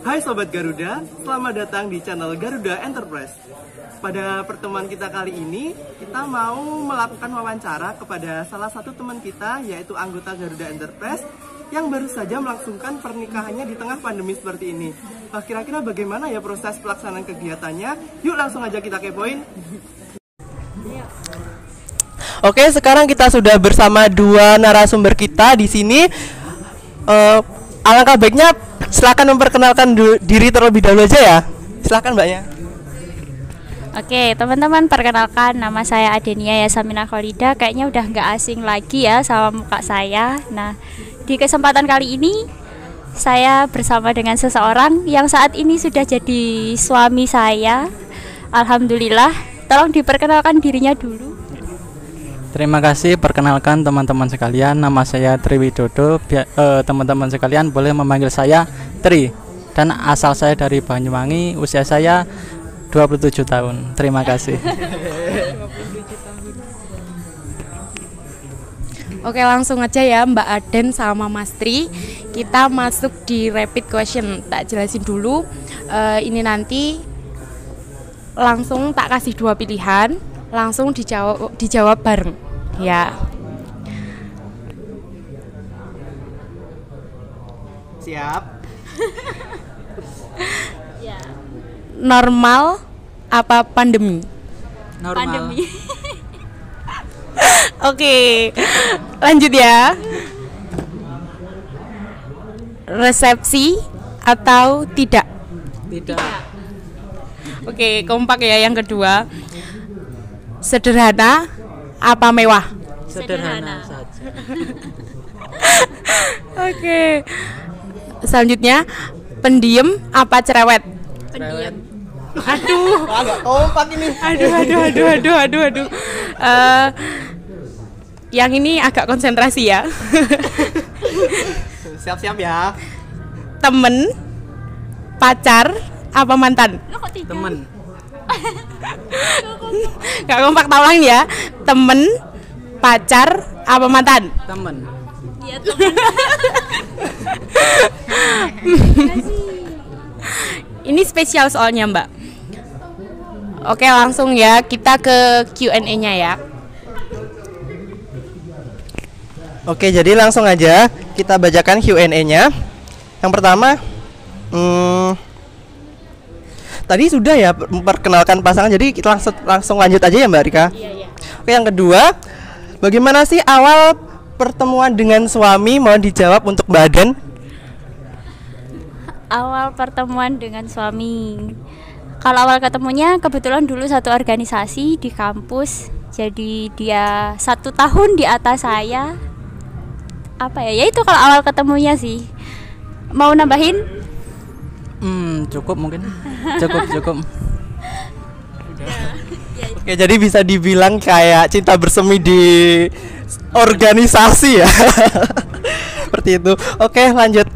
Hai Sobat Garuda, selamat datang di channel Garuda Enterprise. Pada pertemuan kita kali ini, kita mau melakukan wawancara kepada salah satu teman kita, yaitu anggota Garuda Enterprise, yang baru saja melangsungkan pernikahannya di tengah pandemi seperti ini. Kira-kira bagaimana ya proses pelaksanaan kegiatannya? Yuk langsung aja kita kepoin. Oke, sekarang kita sudah bersama dua narasumber kita di sini. Alangkah baiknya silakan memperkenalkan diri terlebih dahulu aja ya. Silakan Mbaknya. Oke, teman-teman, perkenalkan, nama saya Adenia Yasamina Kholida. Kayaknya udah nggak asing lagi ya sama muka saya. Nah, di kesempatan kali ini saya bersama dengan seseorang yang saat ini sudah jadi suami saya. Alhamdulillah. Tolong diperkenalkan dirinya dulu. Terima kasih, perkenalkan teman-teman sekalian, nama saya Tri Widodo. Teman-teman sekalian boleh memanggil saya Tri, dan asal saya dari Banyuwangi, usia saya 27 tahun. Terima kasih. Oke, langsung aja ya Mbak Aden sama Mas Tri. Kita masuk di rapid question. Tak jelasin dulu. Ini nanti langsung tak kasih dua pilihan, langsung dijawab bareng ya. Siap. Ya. Normal apa pandemi? Normal. Pandemi. Oke, lanjut ya. Resepsi atau tidak? Tidak. Oke, kompak ya yang kedua. Sederhana apa mewah? Sederhana saja. Oke. Selanjutnya, pendiam apa cerewet? Pendiam. Aduh. Agak kompak ini. Aduh. Yang ini agak konsentrasi ya. Siap-siap ya. Temen, pacar apa mantan? Lo kok tidak? Temen. Gak kompak, taulang ya. Temen, pacar apa mantan? Temen. Iya, teman. Ini spesial soalnya Mbak. Oke, langsung ya kita ke Q&A-nya ya. Oke, jadi langsung aja kita bacakan Q&A-nya. Yang pertama, tadi sudah ya memperkenalkan pasangan, jadi kita langsung lanjut aja ya Mbak Rika. Iya. Oke, yang kedua, bagaimana sih awal pertemuan dengan suami? Mohon dijawab untuk Mbak Aden. Awal pertemuan dengan suami. Kalau awal ketemunya kebetulan dulu satu organisasi di kampus. Jadi dia 1 tahun di atas saya. Apa ya? Ya itu kalau awal ketemunya sih. Mau nambahin? Cukup mungkin. Cukup. Oke, jadi bisa dibilang kayak cinta bersemi di organisasi ya. Seperti itu. Oke, lanjut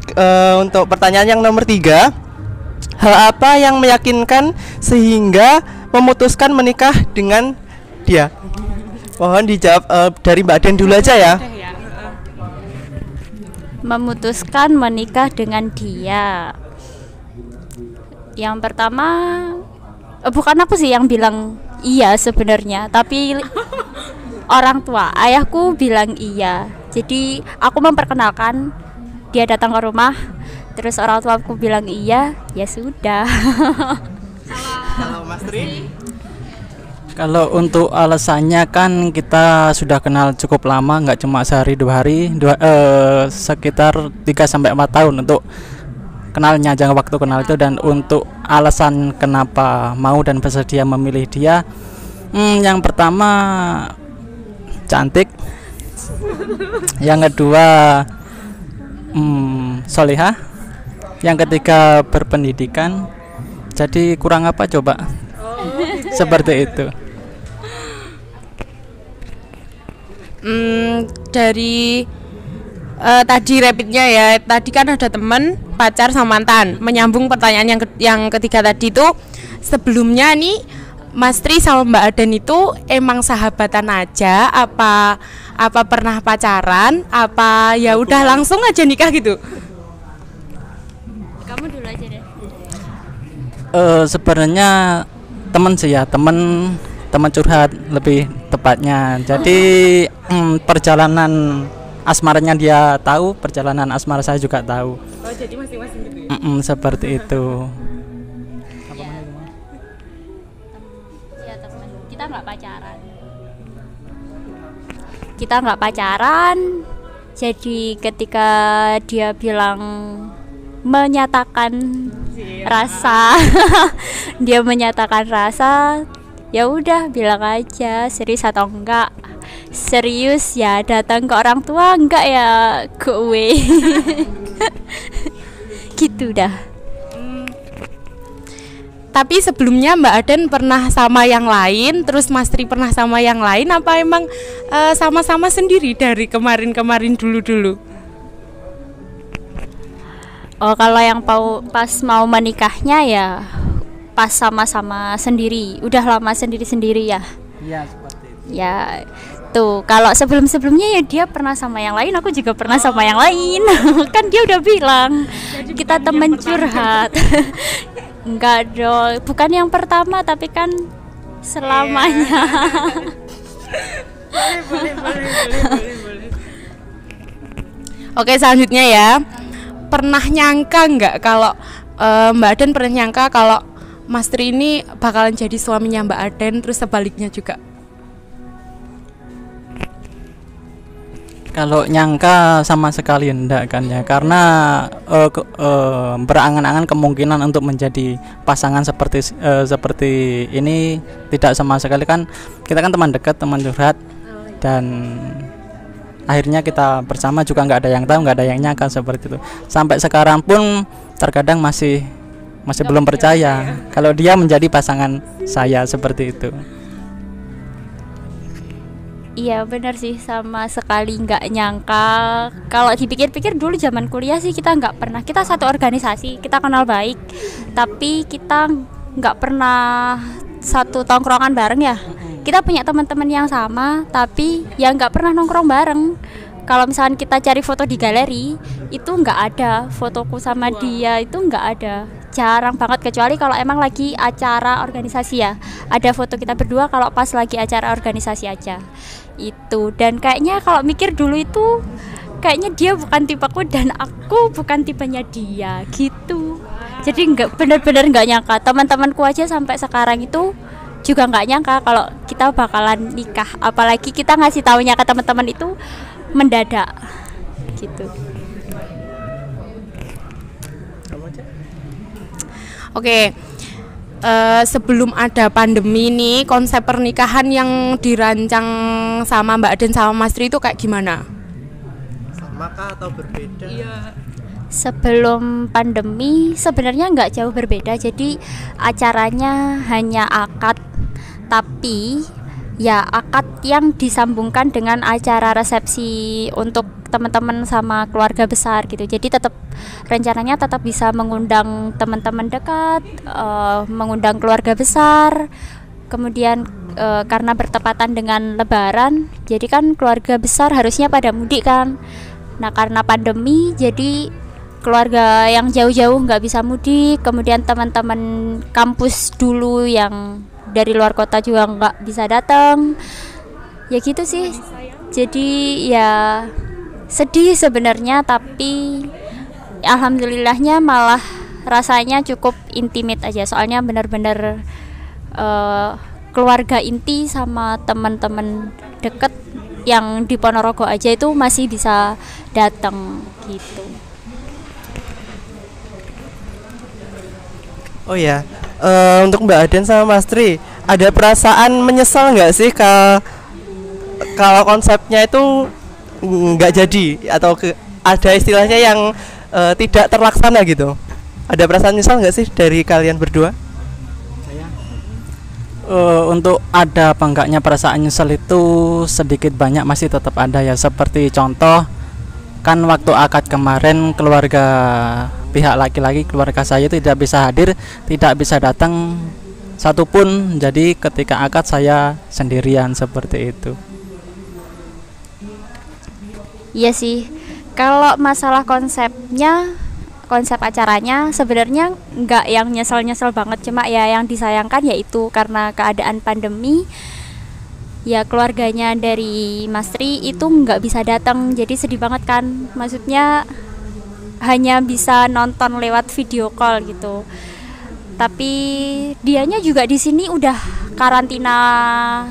untuk pertanyaan yang nomor 3. Hal apa yang meyakinkan sehingga memutuskan menikah dengan dia? Mohon dijawab dari Mbak Aden dulu aja ya. Memutuskan menikah dengan dia. Yang pertama, bukan aku sih yang bilang iya sebenarnya, tapi orang tua, ayahku bilang iya. Jadi aku memperkenalkan, dia datang ke rumah, terus orang tua aku bilang iya, ya sudah. Halo Mas Tri. Kalau untuk alasannya kan kita sudah kenal cukup lama, nggak cuma sehari 2 hari, sekitar 3-4 tahun untuk kenalnya, jangka waktu kenal itu. Dan untuk alasan kenapa mau dan bersedia memilih dia, yang pertama cantik, yang kedua solihah, yang ketiga berpendidikan. Jadi kurang apa coba? Seperti itu. Dari tadi rapidnya ya, tadi kan ada temen, pacar sama mantan. Menyambung pertanyaan yang ketiga tadi itu, sebelumnya nih Mas Tri sama Mbak Aden itu emang sahabatan aja, apa pernah pacaran, apa ya udah langsung aja nikah gitu? Kamu dulu aja deh. Sebenarnya teman sih ya, teman curhat lebih tepatnya. Jadi perjalanan asmaranya dia tahu, perjalanan asmara saya juga tahu. Oh, jadi masing-masing gitu ya? Seperti itu. Ya teman, kita nggak pacaran. Kita nggak pacaran. Jadi ketika dia bilang menyatakan rasa, dia menyatakan rasa, ya udah bilang aja serius atau enggak. Serius ya datang ke orang tua, enggak ya go away. Gitu dah. Tapi sebelumnya Mbak Aden pernah sama yang lain, terus Mas Tri pernah sama yang lain, apa emang sama-sama sendiri dari kemarin-kemarin dulu-dulu? Oh, kalau yang pas mau menikahnya ya pas sama-sama sendiri. Udah lama sendiri-sendiri ya. Iya, seperti itu. Ya tuh, kalau sebelum-sebelumnya ya dia pernah sama yang lain, aku juga pernah sama yang lain. Kan dia udah bilang kita temen curhat. Enggak dong, bukan yang pertama tapi kan selamanya. Boleh. Oke, selanjutnya ya. Pernah nyangka nggak kalau Mbak Aden pernah nyangka kalau Mas Tri ini bakalan jadi suaminya Mbak Aden, terus sebaliknya juga? Kalau nyangka sama sekali enggak kan ya, karena berangan-angan kemungkinan untuk menjadi pasangan seperti ini tidak sama sekali. Kan kita kan teman dekat, teman curhat, dan akhirnya kita bersama juga nggak ada yang tahu, nggak ada yang nyangka seperti itu. Sampai sekarang pun terkadang masih belum percaya kalau dia menjadi pasangan saya seperti itu. Iya benar sih, sama sekali nggak nyangka. Kalau dipikir-pikir dulu zaman kuliah sih kita nggak pernah, kita satu organisasi, kita kenal baik, tapi kita nggak pernah satu tongkrongan bareng ya. Kita punya teman-teman yang sama, tapi ya nggak pernah nongkrong bareng. Kalau misalnya kita cari foto di galeri, itu nggak ada fotoku sama dia, itu nggak ada. Jarang banget, kecuali kalau emang lagi acara organisasi ya. Ada foto kita berdua kalau pas lagi acara organisasi aja. Itu, dan kayaknya kalau mikir dulu itu kayaknya dia bukan tipeku dan aku bukan tipenya dia gitu. Jadi benar-benar nggak nyangka. Teman-temanku aja sampai sekarang itu juga nggak nyangka kalau kita bakalan nikah, apalagi kita ngasih taunya ke teman-teman itu mendadak gitu. Oke, sebelum ada pandemi ini, konsep pernikahan yang dirancang sama Mbak Aden sama Mas Tri itu kayak gimana? Sama kah atau berbeda? Iya. Sebelum pandemi sebenarnya nggak jauh berbeda. Jadi acaranya hanya akad, tapi ya akad yang disambungkan dengan acara resepsi untuk teman-teman sama keluarga besar gitu. Jadi rencananya tetap bisa mengundang teman-teman dekat, mengundang keluarga besar. Kemudian karena bertepatan dengan Lebaran, jadi kan keluarga besar harusnya pada mudik kan. Nah karena pandemi, jadi keluarga yang jauh-jauh nggak bisa mudik. Kemudian teman-teman kampus dulu yang dari luar kota juga nggak bisa datang. Ya gitu sih. Jadi ya sedih sebenarnya, tapi alhamdulillahnya malah rasanya cukup intimate aja. Soalnya benar-benar keluarga inti sama teman-teman deket yang di Ponorogo aja itu masih bisa datang gitu. Oh ya, untuk Mbak Aden sama Mas Tri, ada perasaan menyesal nggak sih kalau konsepnya itu nggak jadi, atau ada istilahnya yang tidak terlaksana gitu? Ada perasaan menyesal nggak sih dari kalian berdua? Untuk ada apa enggaknya perasaan nyesel itu sedikit banyak masih tetap ada ya. Seperti contoh kan waktu akad kemarin keluarga pihak laki-laki, keluarga saya tidak bisa hadir, tidak bisa datang satupun. Jadi ketika akad saya sendirian seperti itu. Iya sih, kalau masalah konsepnya konsep acaranya sebenarnya nggak yang nyesel-nyesel banget, cuma ya yang disayangkan yaitu karena keadaan pandemi ya keluarganya dari Mas Tri itu nggak bisa datang, jadi sedih banget kan, maksudnya hanya bisa nonton lewat video call gitu. Tapi dianya juga di sini udah karantina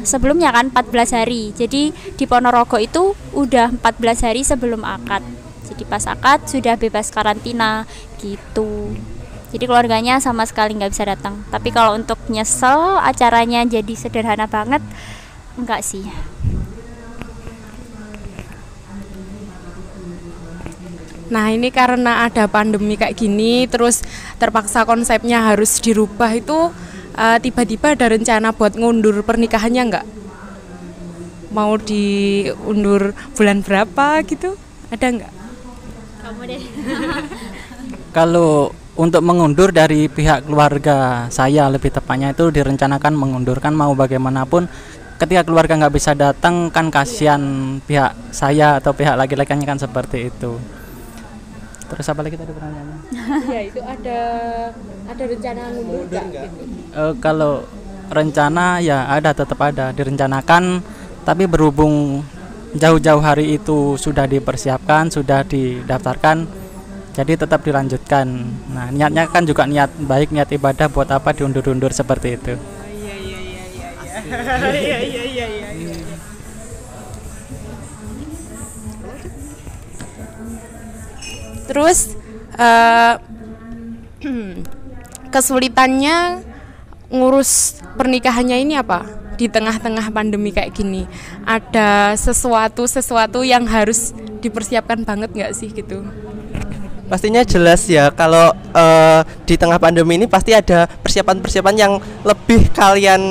sebelumnya kan 14 hari. Jadi di Ponorogo itu udah 14 hari sebelum akad. Jadi pas akad sudah bebas karantina gitu. Jadi keluarganya sama sekali nggak bisa datang. Tapi kalau untuk nyesel acaranya jadi sederhana banget, enggak sih. Nah ini karena ada pandemi kayak gini, terus terpaksa konsepnya harus dirubah itu, tiba-tiba ada rencana buat ngundur pernikahannya nggak? Mau diundur bulan berapa gitu? Ada nggak? Kamu deh. Kalau untuk mengundur dari pihak keluarga saya, lebih tepatnya itu direncanakan mengundurkan, mau bagaimanapun ketika keluarga nggak bisa datang kan kasihan pihak saya atau pihak laki-lakinya kan, seperti itu. Terus apa lagi tadi pertanyaannya? Iya itu ada rencana ngundur nggak? Gitu. Kalau rencana ya ada, tetap ada direncanakan, tapi berhubung jauh-jauh hari itu sudah dipersiapkan, sudah didaftarkan, jadi tetap dilanjutkan. Nah niatnya kan juga niat baik, niat ibadah, buat apa diundur-undur seperti itu. Iya. Terus kesulitannya ngurus pernikahannya ini apa? Di tengah-tengah pandemi kayak gini, ada sesuatu yang harus dipersiapkan banget nggak sih gitu? Pastinya jelas ya, kalau di tengah pandemi ini pasti ada persiapan-persiapan yang lebih kalian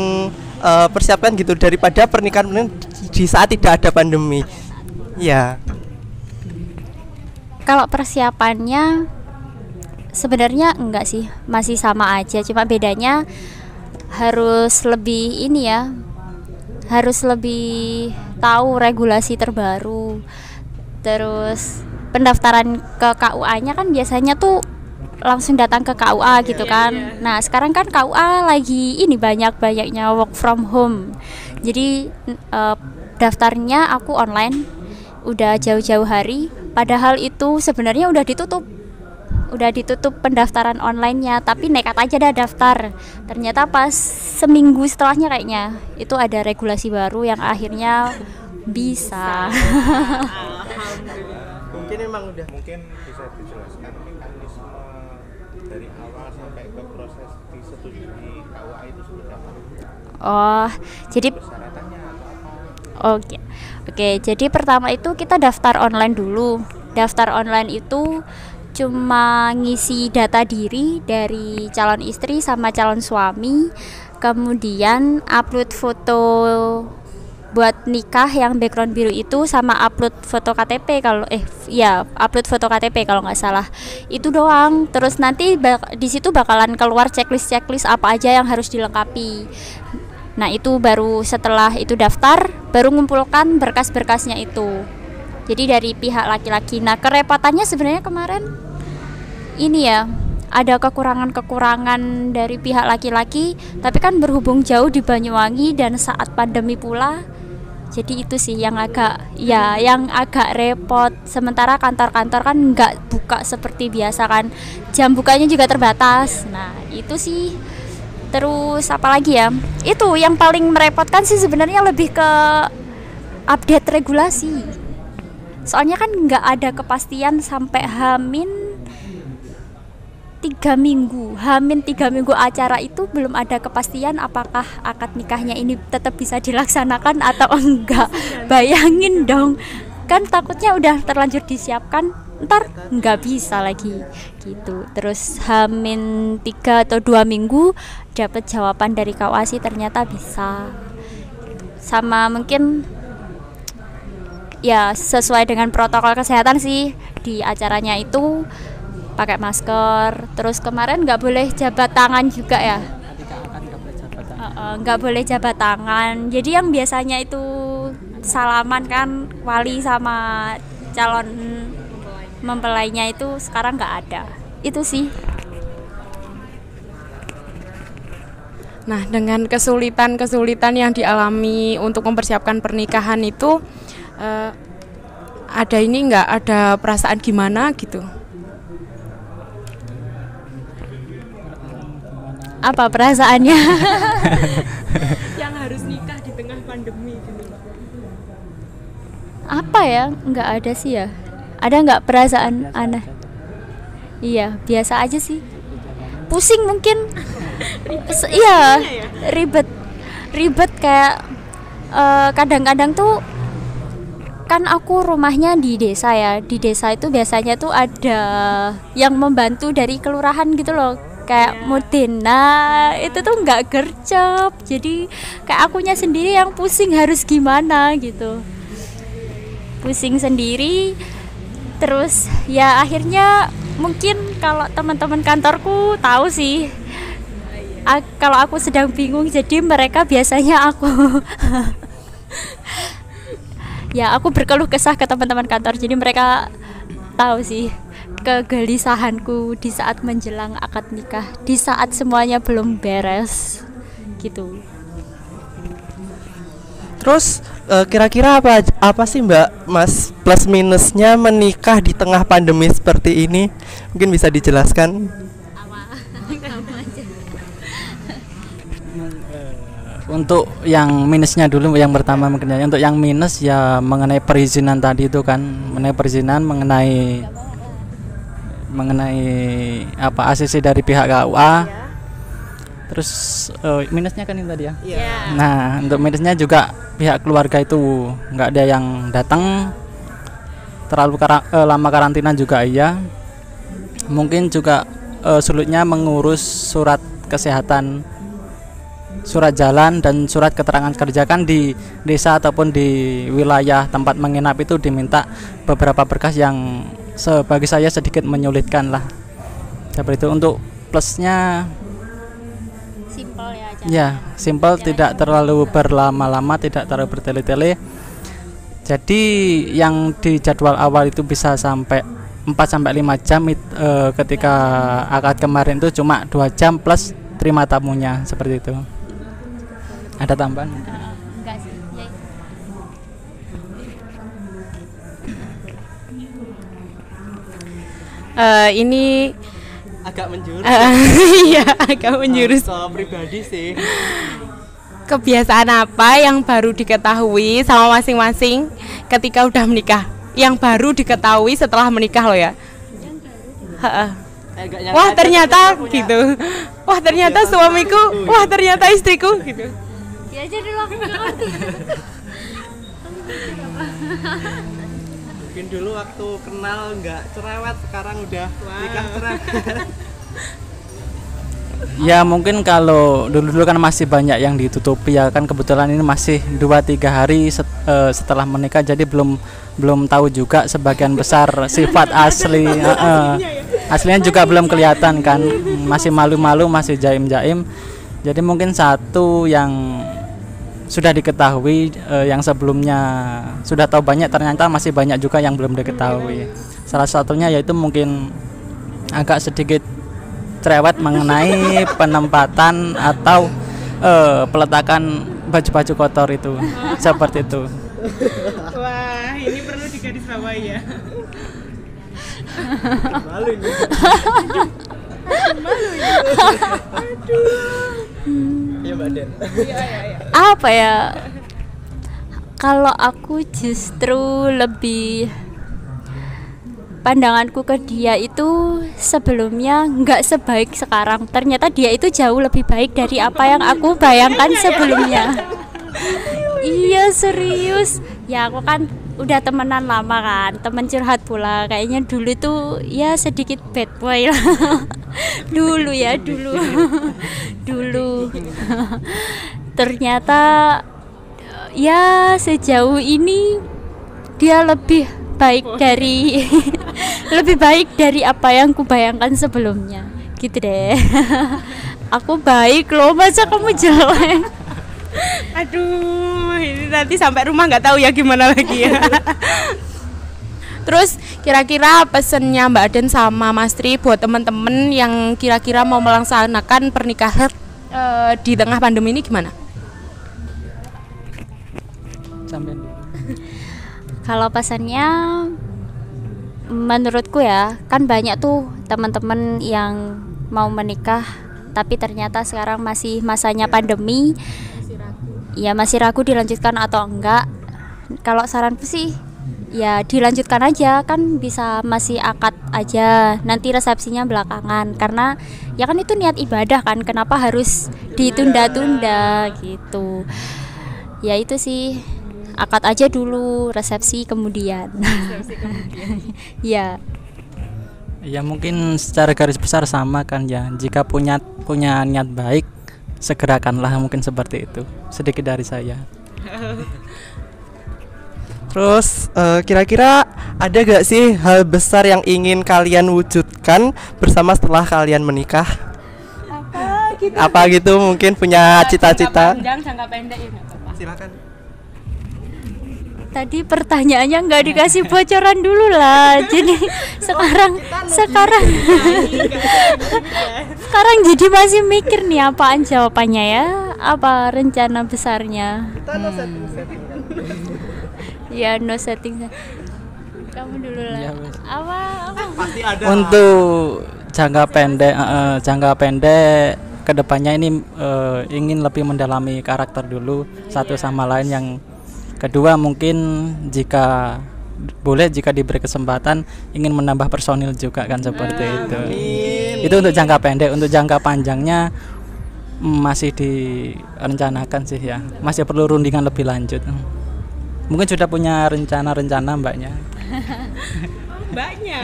persiapkan gitu daripada pernikahan di saat tidak ada pandemi. Ya. Kalau persiapannya sebenarnya enggak sih, masih sama aja, cuma bedanya harus lebih ini ya, harus lebih tahu regulasi terbaru. Terus pendaftaran ke KUA-nya kan biasanya tuh langsung datang ke KUA gitu kan. Nah sekarang kan KUA lagi ini banyak-banyaknya work from home, jadi daftarnya aku online udah jauh-jauh hari, padahal itu sebenarnya udah ditutup pendaftaran online-nya, tapi nekat aja dah daftar. Ternyata pas seminggu setelahnya kayaknya itu ada regulasi baru yang akhirnya bisa. Mungkin emang udah. Mungkin bisa dijelaskan mekanisme dari awal sampai ke proses disetujui KUA itu seperti apa? Oh, jadi Persyaratannya atau apa? Oke, jadi pertama itu kita daftar online dulu. Daftar online itu cuma ngisi data diri dari calon istri sama calon suami, kemudian upload foto buat nikah yang background biru itu, sama upload foto KTP upload foto KTP kalau nggak salah. Itu doang. Terus nanti di situ bakalan keluar checklist apa aja yang harus dilengkapi. Nah itu baru setelah itu daftar, baru ngumpulkan berkas-berkasnya itu. Jadi dari pihak laki-laki. Nah kerepotannya sebenarnya kemarin ini ya, ada kekurangan dari pihak laki-laki, tapi kan berhubung jauh di Banyuwangi dan saat pandemi pula, jadi itu sih yang agak repot. Sementara kantor-kantor kan nggak buka seperti biasa kan, jam bukanya juga terbatas. Nah itu sih. Terus apa lagi ya? Itu yang paling merepotkan sih sebenarnya, lebih ke update regulasi. Soalnya kan nggak ada kepastian sampai Hamin 3 minggu acara itu belum ada kepastian apakah akad nikahnya ini tetap bisa dilaksanakan atau enggak. Bayangin dong, kan takutnya udah terlanjur disiapkan, ntar nggak bisa lagi gitu. Terus Hamin 3 atau 2 minggu dapat jawaban dari KUA ternyata bisa. Sama mungkin ya sesuai dengan protokol kesehatan sih, di acaranya itu pakai masker. Terus kemarin nggak boleh jabat tangan juga ya, nggak boleh jabat tangan. Jadi yang biasanya itu salaman kan wali sama calon mempelainya itu sekarang nggak ada Itu sih. Nah, dengan kesulitan-kesulitan yang dialami untuk mempersiapkan pernikahan itu ada ini nggak, ada perasaan gimana gitu? Apa perasaannya? Yang harus nikah di tengah pandemi gitu. Apa ya? Nggak ada sih ya. Ada nggak perasaan aneh? Iya, biasa aja sih. Pusing mungkin. Iya, ribet kayak kadang-kadang tuh kan aku rumahnya di desa ya. Di desa itu biasanya tuh ada yang membantu dari kelurahan gitu loh. Kayak Mudena itu tuh nggak gercep. Jadi kayak akunya sendiri yang pusing harus gimana gitu. Pusing sendiri. Terus ya akhirnya mungkin kalau teman-teman kantorku tahu sih kalau aku sedang bingung, jadi mereka biasanya aku ya aku berkeluh kesah ke teman-teman kantor, jadi mereka tahu sih kegelisahanku di saat menjelang akad nikah, di saat semuanya belum beres gitu. Terus kira-kira apa sih Mbak Mas plus minusnya menikah di tengah pandemi seperti ini? Mungkin bisa dijelaskan? Untuk yang minusnya dulu, yang pertama mungkin ya. Untuk yang minus ya mengenai perizinan tadi itu kan, mengenai perizinan, mengenai apa ACC dari pihak KUA. Terus minusnya kan itu tadi ya. Nah, untuk minusnya juga pihak keluarga itu nggak ada yang datang, terlalu lama karantina juga iya. Mungkin juga sulitnya mengurus surat kesehatan, surat jalan dan surat keterangan kerja kan di desa ataupun di wilayah tempat menginap itu diminta beberapa berkas yang bagi saya sedikit menyulitkan lah. Seperti itu. Untuk plusnya Simpel ya. Ya, simpel, tidak terlalu berlama-lama, tidak terlalu bertele-tele. Jadi yang di jadwal awal itu bisa sampai 4 sampai 5 jam ketika akad kemarin itu cuma 2 jam plus terima tamunya, seperti itu. Ada tambahan? Enggak sih. Ini Agak menjurus. iya, agak menjurus. Soal pribadi sih. Kebiasaan apa yang baru diketahui sama masing-masing ketika udah menikah? Yang baru diketahui setelah menikah loh ya. Wah ternyata gitu. Wah ternyata suamiku. Wah ternyata istriku gitu. Ya aja dulu aku ngerti. Mungkin dulu waktu kenal nggak cerewet, sekarang udah nikah cerewet. Ya mungkin kalau dulu kan masih banyak yang ditutupi ya kan, kebetulan ini masih 2-3 hari setelah menikah, jadi belum tahu juga sebagian besar sifat asli. Aslinya juga belum kelihatan kan, masih malu-malu, masih jaim-jaim. Jadi mungkin satu yang sudah diketahui, yang sebelumnya sudah tahu banyak, ternyata masih banyak juga yang belum diketahui. Salah satunya yaitu mungkin agak sedikit cerewet mengenai penempatan atau peletakan baju-baju kotor itu. Seperti itu. Wah ini perlu digarisbawahi ya. Malu ini. Ya Mbak Den. Apa ya? Kalau aku justru lebih, pandanganku ke dia itu sebelumnya nggak sebaik sekarang. Ternyata dia itu jauh lebih baik dari apa yang aku bayangkan sebelumnya. Iya serius. Ya aku kan udah temenan lama kan, temen curhat pula. Kayaknya dulu tuh ya sedikit bad boy lah. dulu. Ternyata ya sejauh ini dia lebih baik dari lebih baik dari apa yang kubayangkan sebelumnya. Gitu deh. Aku baik loh, masa kamu jelek? Aduh, ini nanti sampai rumah nggak tahu ya gimana lagi ya. Terus kira-kira pesennya Mbak Aden sama Mas Tri buat teman-teman yang kira-kira mau melaksanakan pernikahan di tengah pandemi ini gimana? Sampai dulu. Kalau pesannya menurutku ya, kan banyak tuh teman-teman yang mau menikah tapi ternyata sekarang masih masanya pandemi. Ya masih ragu dilanjutkan atau enggak. Kalau saranku sih ya dilanjutkan aja, kan bisa masih akad aja, nanti resepsinya belakangan, karena ya kan itu niat ibadah kan, kenapa harus ditunda-tunda gitu. Ya itu sih, akad aja dulu, resepsi kemudian. Ya. Ya mungkin secara garis besar sama kan ya. Jika punya niat baik, segerakanlah, mungkin seperti itu. Sedikit dari saya. Terus kira-kira ada gak sih hal besar yang ingin kalian wujudkan bersama setelah kalian menikah? Apa gitu mungkin punya cita-cita? Jangka pendek ya nggak apa-apa. Silakan. Tadi pertanyaannya nggak dikasih bocoran dulu lah. Jadi sekarang jadi masih mikir nih apaan jawabannya ya? Apa rencana besarnya? Kita no setting. Ya no setting. Kamu dulu lah. Ya, wes. Apa? Pasti ada. Untuk jangka pendek kedepannya ini ingin lebih mendalami karakter dulu satu sama lain. Yang kedua mungkin jika diberi kesempatan ingin menambah personil juga kan, seperti itu. Itu untuk jangka pendek. Untuk jangka panjangnya masih direncanakan sih ya, masih perlu rundingan lebih lanjut. Mungkin sudah punya rencana mbaknya. Mbaknya.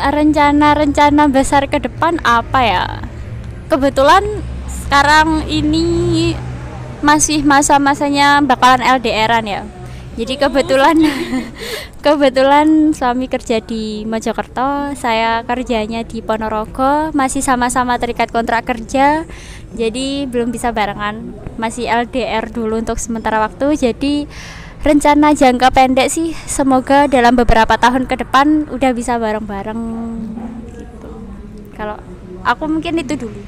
Rencana besar ke depan apa ya? Kebetulan sekarang ini masih masa-masanya bakalan LDR-an ya. Jadi kebetulan suami kerja di Mojokerto, saya kerjanya di Ponorogo, masih sama-sama terikat kontrak kerja. Jadi belum bisa barengan, masih LDR dulu untuk sementara waktu. Jadi rencana jangka pendek sih semoga dalam beberapa tahun ke depan udah bisa bareng-bareng gitu. Kalau aku mungkin itu dulu.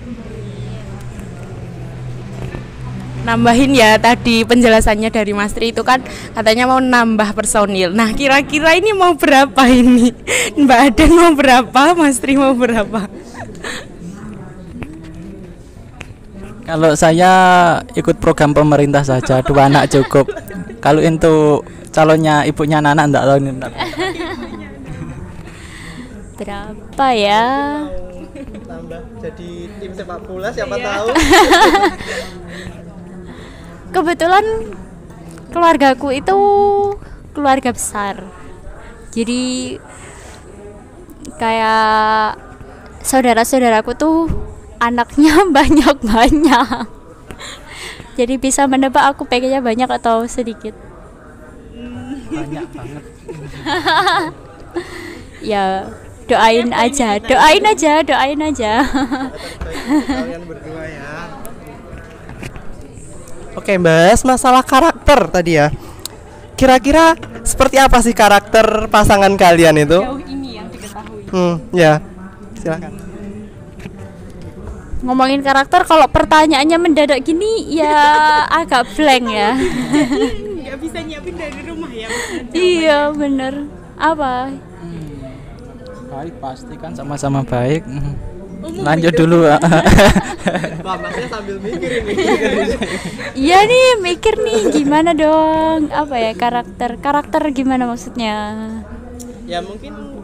Nambahin ya, tadi penjelasannya dari Mas Tri itu kan katanya mau nambah personil. Nah kira-kira ini mau berapa ini? Mbak Aden mau berapa, Mas Tri mau berapa? Kalau saya ikut program pemerintah saja, 2 anak cukup. Kalau untuk calonnya ibunya Nana enggak tahu ini. Berapa ya? Tambah jadi tim sepak bola siapa tahu. Kebetulan keluargaku itu keluarga besar. Jadi kayak saudara-saudaraku tuh anaknya banyak-banyak. Jadi bisa menebak aku pengennya banyak atau sedikit. Banyak banget. Ya doain aja. Kalian berdua ya. Oke, bahas masalah karakter tadi ya. Kira-kira seperti apa sih karakter pasangan kalian itu? Jauh ini yang diketahui. Ya. Silakan. Ngomongin karakter, kalau pertanyaannya mendadak gini ya agak blank ya. Nggak bisa nyiapin dari rumah ya. Iya bener. Apa? Baik pasti kan, sama-sama baik. Lanjut dulu. Masnya sambil mikir ini. Iya nih mikir nih gimana dong, apa ya karakter gimana maksudnya? Ya mungkin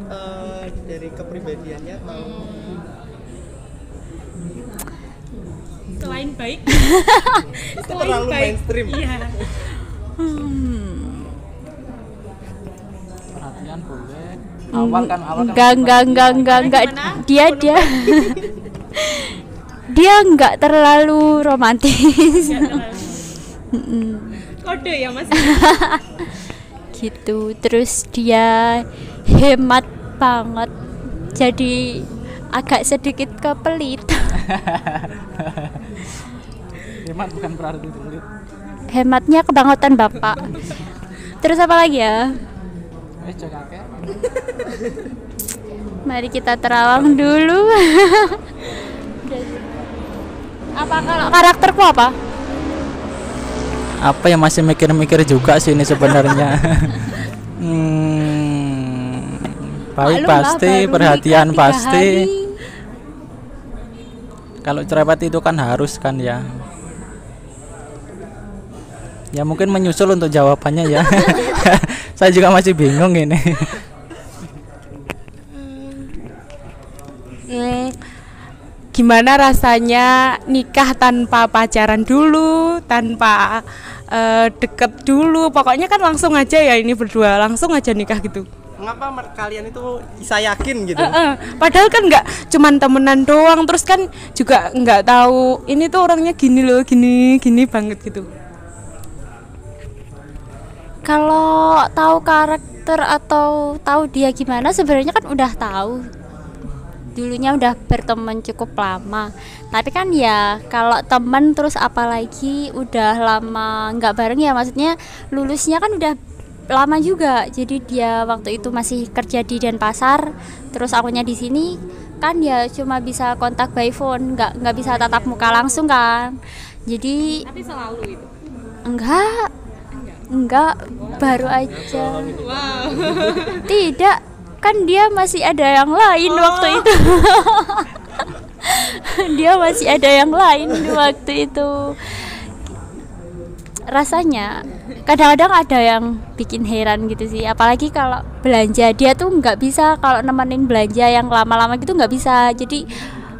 dari kepribadiannya atau Selain baik. itu terlalu mainstream. Iya. Perhatian boleh. Awal kan Enggak. Dia enggak terlalu romantis. Kode ya Mas. Gitu. Terus dia hemat banget. Jadi agak sedikit kepelit. Hemat bukan berarti sulit. Hematnya kebangetan Bapak. Terus apa lagi ya? Mari kita terawang dulu. Apa kalau karakterku apa? Apa yang masih mikir-mikir juga sih ini sebenarnya. Baik Maklum lah, pasti, baru perhatian nikah 3 pasti. hari. Kalau cerewet itu kan harus kan ya. Ya mungkin menyusul untuk jawabannya ya. Saya juga masih bingung ini. Gimana rasanya nikah tanpa pacaran dulu, tanpa deket dulu, pokoknya kan langsung aja ya ini berdua, langsung aja nikah gitu. Mengapa kalian itu bisa yakin gitu? Padahal kan nggak cuman temenan doang, terus kan juga nggak tahu ini tuh orangnya gini loh, gini banget gitu. Kalau tahu karakter atau tahu dia gimana sebenarnya kan udah tahu. Dulunya udah berteman cukup lama. Tapi kan ya kalau teman terus apalagi udah lama nggak bareng ya, maksudnya lulusnya kan udah lama juga. Jadi dia waktu itu masih kerja di Denpasar, terus akunya di sini kan ya cuma bisa kontak by phone, nggak bisa tatap muka langsung kan. Jadi Tapi selalu itu. enggak baru aja. Tidak, kan dia masih ada yang lain waktu itu. Dia masih ada yang lain di waktu itu. Rasanya kadang-kadang ada yang bikin heran gitu sih, apalagi kalau belanja. Dia tuh nggak bisa kalau nemenin belanja yang lama-lama gitu, nggak bisa. Jadi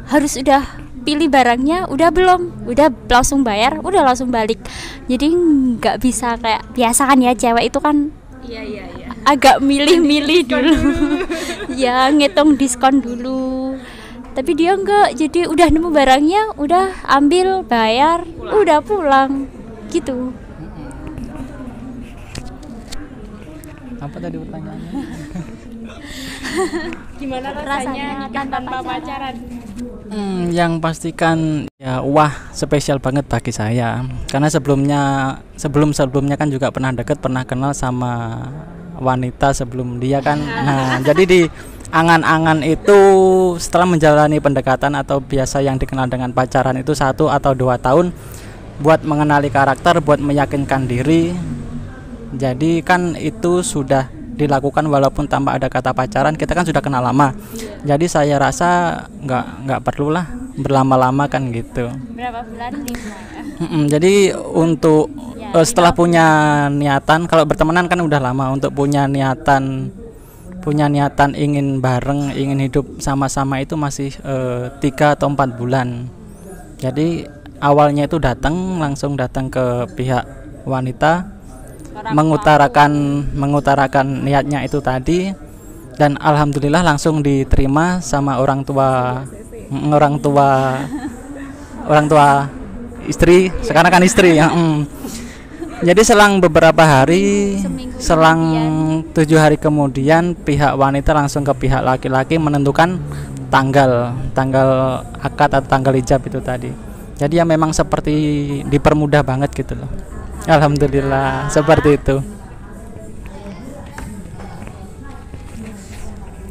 harus udah pilih barangnya, udah belum, udah langsung bayar, udah langsung balik. Jadi nggak bisa kayak biasa kan ya, cewek itu kan Iya. agak milih-milih dulu. Ya ngitung diskon dulu. Tapi dia enggak, jadi udah nemu barangnya, udah ambil, bayar, udah pulang gitu. Apa tadi pertanyaannya? Gimana Rasanya nikah tanpa pacaran? Yang pastikan ya wah spesial banget bagi saya. Karena sebelumnya kan juga pernah deket, pernah kenal sama wanita sebelum dia kan. Nah, jadi di angan-angan itu setelah menjalani pendekatan atau biasa yang dikenal dengan pacaran itu 1 atau 2 tahun buat mengenali karakter, buat meyakinkan diri. Jadi kan itu sudah dilakukan walaupun tanpa ada kata pacaran, kita kan sudah kenal lama. Jadi saya rasa nggak perlulah berlama-lama kan gitu. Berapa bulan? 5. Jadi untuk Ya, setelah punya niatan, kalau bertemanan kan udah lama, untuk punya niatan ingin bareng, ingin hidup sama-sama itu masih 3 atau 4 bulan. Jadi awalnya itu langsung datang ke pihak wanita, mengutarakan niatnya itu tadi, dan alhamdulillah langsung diterima sama orang tua istri, sekarang kan istri ya. Jadi selang beberapa hari, selang 7 hari kemudian pihak wanita langsung ke pihak laki-laki menentukan tanggal akad atau tanggal ijab itu tadi. Jadi ya memang seperti dipermudah banget gitu loh. Alhamdulillah seperti itu.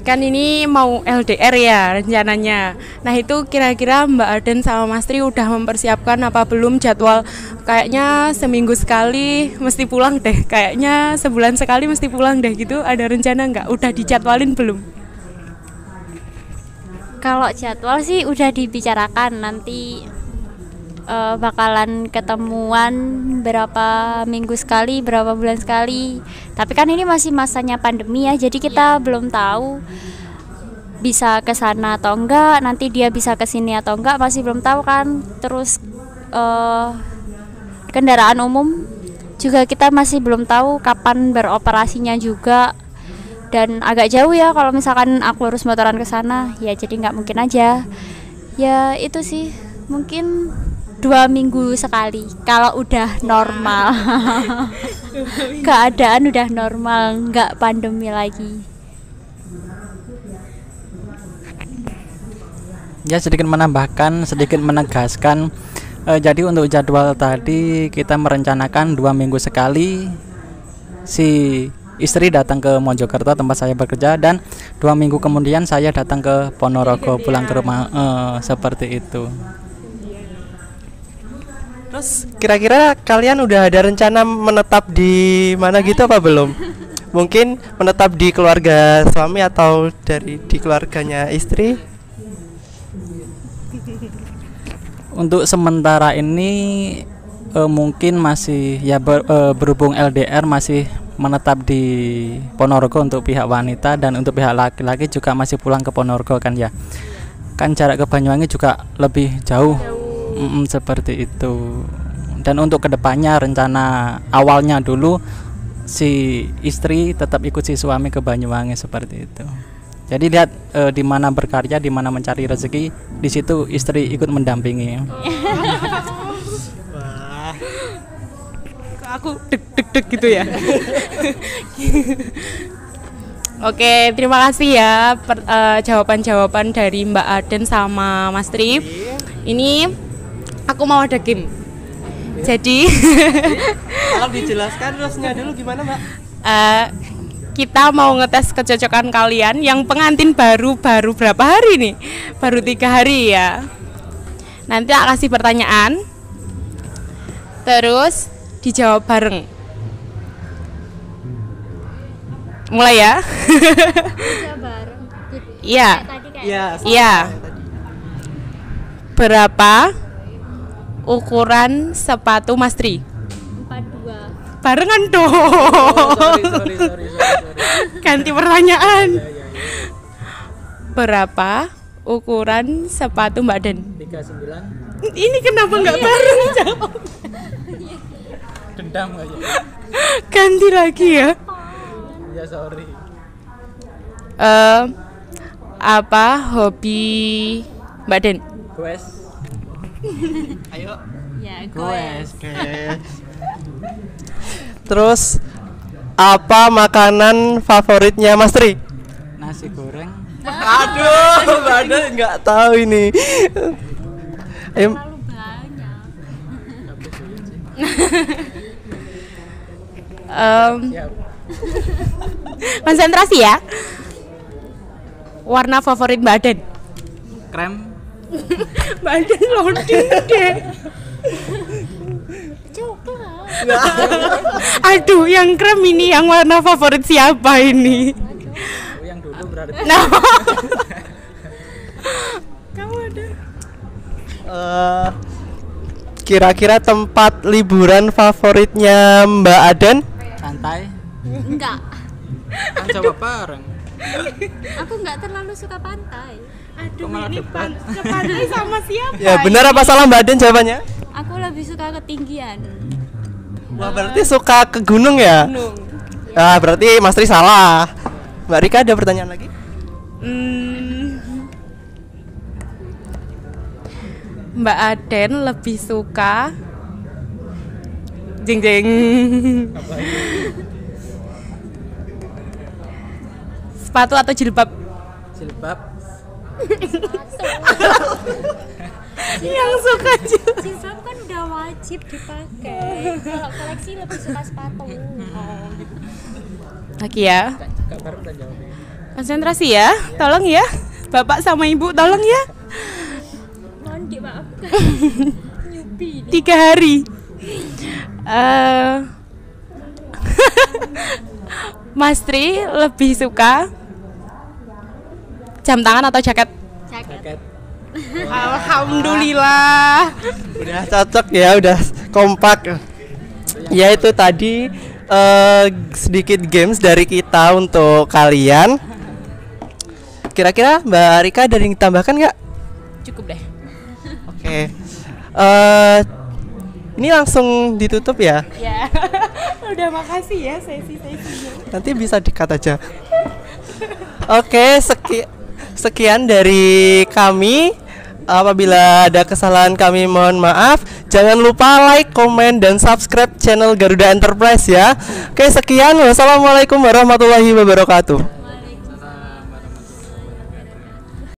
Kan ini mau LDR ya rencananya. Nah itu kira-kira Mbak Aden sama Mas Tri udah mempersiapkan apa belum jadwal? Kayaknya seminggu sekali mesti pulang deh, kayaknya sebulan sekali mesti pulang deh gitu. Ada rencana nggak? Udah dijadwalin belum? Kalau jadwal sih udah dibicarakan, nanti bakalan ketemuan berapa minggu sekali, berapa bulan sekali. Tapi kan ini masih masanya pandemi ya, jadi kita belum tahu bisa ke sana atau enggak, nanti dia bisa ke sini atau enggak, masih belum tahu kan. Terus kendaraan umum juga kita masih belum tahu kapan beroperasinya juga, dan agak jauh ya kalau misalkan aku harus motoran ke sana ya, jadi nggak mungkin aja. Ya itu sih, mungkin 2 minggu sekali kalau udah normal. Keadaan udah normal, nggak pandemi lagi. Ya sedikit menambahkan, sedikit menegaskan. Jadi untuk jadwal tadi kita merencanakan 2 minggu sekali si istri datang ke Mojokerto tempat saya bekerja, dan 2 minggu kemudian saya datang ke Ponorogo pulang ke rumah, seperti itu. Terus kira-kira kalian udah ada rencana menetap di mana gitu apa belum? Mungkin menetap di keluarga suami atau di keluarganya istri? Untuk sementara ini mungkin masih ya berhubung LDR masih menetap di Ponorogo untuk pihak wanita, dan untuk pihak laki-laki juga masih pulang ke Ponorogo kan ya. Kan jarak ke Banyuwangi juga lebih jauh. Seperti itu. Dan untuk kedepannya rencana awalnya dulu si istri tetap ikut si suami ke Banyuwangi seperti itu. Jadi lihat di mana berkarya, di mana mencari rezeki, di situ istri ikut mendampingi. Aku deg-deg gitu ya. Oke, terima kasih ya jawaban-jawaban dari Mbak Aden sama Mas Tri. Ini aku mau ada game. Jadi Tolong dijelaskan terusnya dulu gimana, Mbak? kita mau ngetes kecocokan kalian yang pengantin baru berapa hari nih? Baru 3 hari ya. Nanti aku kasih pertanyaan, terus dijawab bareng. Mulai ya. Iya. Iya. Berapa ukuran sepatu Mas Tri? 42. Barengan dong. Sorry. Ganti pertanyaan. Berapa ukuran sepatu Mbak Den? 39. Ini kenapa nggak bareng jawab? Dendam aja. Ganti lagi ya. Ya sorry. Apa hobi Mbak Den? Goes. Ayo. Ya, Goes. Terus apa makanan favoritnya Mas Tri? Nasi goreng. Aduh, Badan nggak tahu ini. Ayo. terlalu banyak. Konsentrasi ya. Warna favorit Mbak Den? Krem. Mbak Den loading deh. Aduh, yang krem ini yang warna favorit siapa ini? Yang dulu berarti. Nah. Kamu ada? Kira-kira tempat liburan favoritnya Mbak Aden? Pantai. Enggak. Kan jawab bareng. Aku enggak terlalu suka pantai. Aduh, malah ini debat? ke pantai sama siapa? Ya benar apa salah Mbak Aden jawabannya? Aku lebih suka ketinggian. Wah, berarti suka ke gunung ya? Gunung. Ah, berarti Mas Tri salah. Mbak Rika ada pertanyaan lagi? Mbak Aden lebih suka jeng sepatu atau jilbab? Jilbab. Yang suka jilbab. Jilbab kan udah wajib dipakai. Kalau koleksi lebih suka sepatu. Lagi ya. Gak baru udah jawabnya. Konsentrasi ya. Tolong ya. Bapak sama Ibu tolong ya. Mohon dimaafkan. Nyubi. 3 hari. Mas Tri lebih suka jam tangan atau jaket? Jaket. Alhamdulillah. Udah cocok ya, udah kompak. Ya itu tadi sedikit games dari kita untuk kalian. Kira-kira Mbak Rika ada yang ditambahkan nggak? Cukup deh. Oke. Ini langsung ditutup ya. Ya. Udah makasih ya sesi-sesinya. Nanti bisa di-cut aja. Oke, sekian dari kami. Apabila ada kesalahan kami mohon maaf. Jangan lupa like, komen, dan subscribe channel Garuda Enterprise ya. Oke, sekian. Wassalamualaikum warahmatullahi wabarakatuh.